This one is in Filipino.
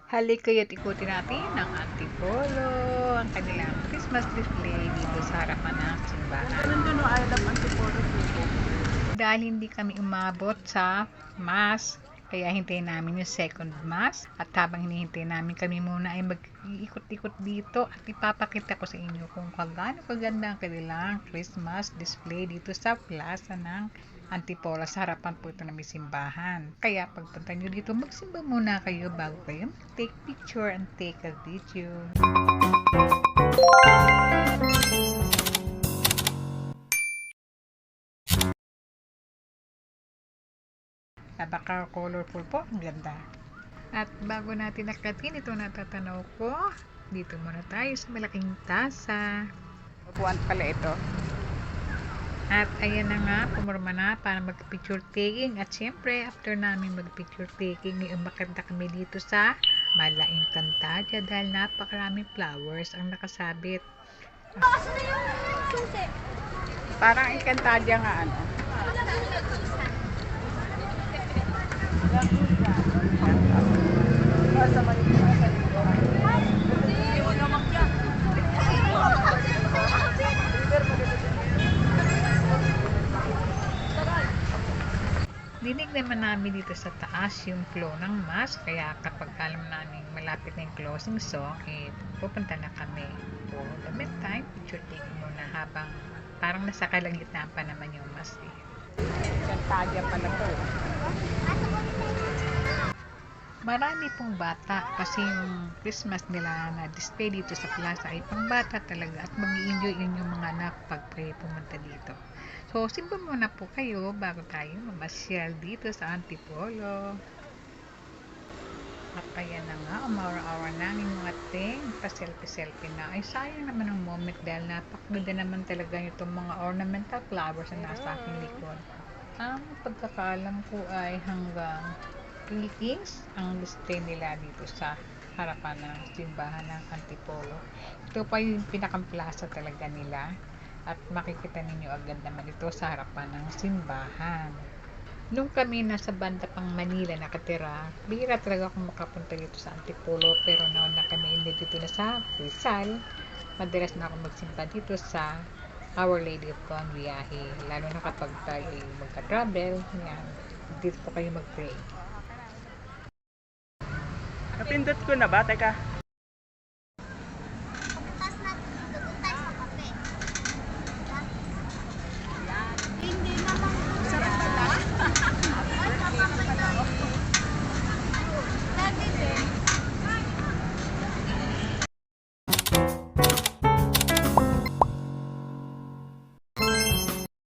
Halika't ikutin natin ang Antipolo, ang kanilang Christmas display dito sa harapan ng simbahan. Nandun o Island Antipolo dito. Dahil hindi kami umabot sa Mass, kaya hintayin namin yung second Mass. At habang hinihintay namin, kami muna ay mag-iikot-ikot dito at ipapakita ko sa inyo kung gaano kaganda ang kanilang Christmas display dito sa plaza ng Antipolo. Sa harapan po ito na may simbahan. Kaya pagpunta nyo dito, magsimba muna kayo bago kayo take picture and take a video. Napaka-colorful po, ang ganda. At bago natin nakatin ito natatanaw ko, dito muna tayo sa malaking tasa. Upuan pala ito. At ayan na nga, pumurma na para mag-picture taking. At syempre, after namin mag-picture taking, may umakanta kami dito sa Mala Encantadia dahil napakaraming flowers ang nakasabit. Parang Encantadia nga ano. Dinig naman namin dito sa taas yung flow ng Mass, kaya kapag alam namin malapit na yung closing song, pupunta na kami. For the meantime, picture taking muna habang parang nasa kalagitnaan pa naman yung Mass. Encantadia pala to. Marami pong bata kasi yung Christmas nila na display dito sa plaza ay pang bata talaga at mag-i-enjoy yun yung mga anak pag pumunta dito. So, simba muna po kayo bago tayo mamasyal dito sa Antipolo. At ayan na nga, umawar-awar na ang mga ting, pa-selfie-selfie na. Ay, sayang naman ang moment dahil napakaganda naman talaga itong mga ornamental flowers na nasa aking likod. Ang pagkakaalam ko ay hanggang Philippines ang display nila dito sa harapan ng simbahan ng Antipolo. Ito pa yung pinaka-plaza talaga nila at makikita ninyo agad naman ito sa harapan ng simbahan. Nung kami nasa banda pang Manila nakatira, bihira talaga akong makapunta dito sa Antipolo, pero noon na kami dito na sa Rizal, madalas na ako magsimba dito sa Our Lady of Bon Viaje, lalo na kapag tayo magka-travel, yan, dito po kayo mag-pray. Napindot ko na ba? Teka.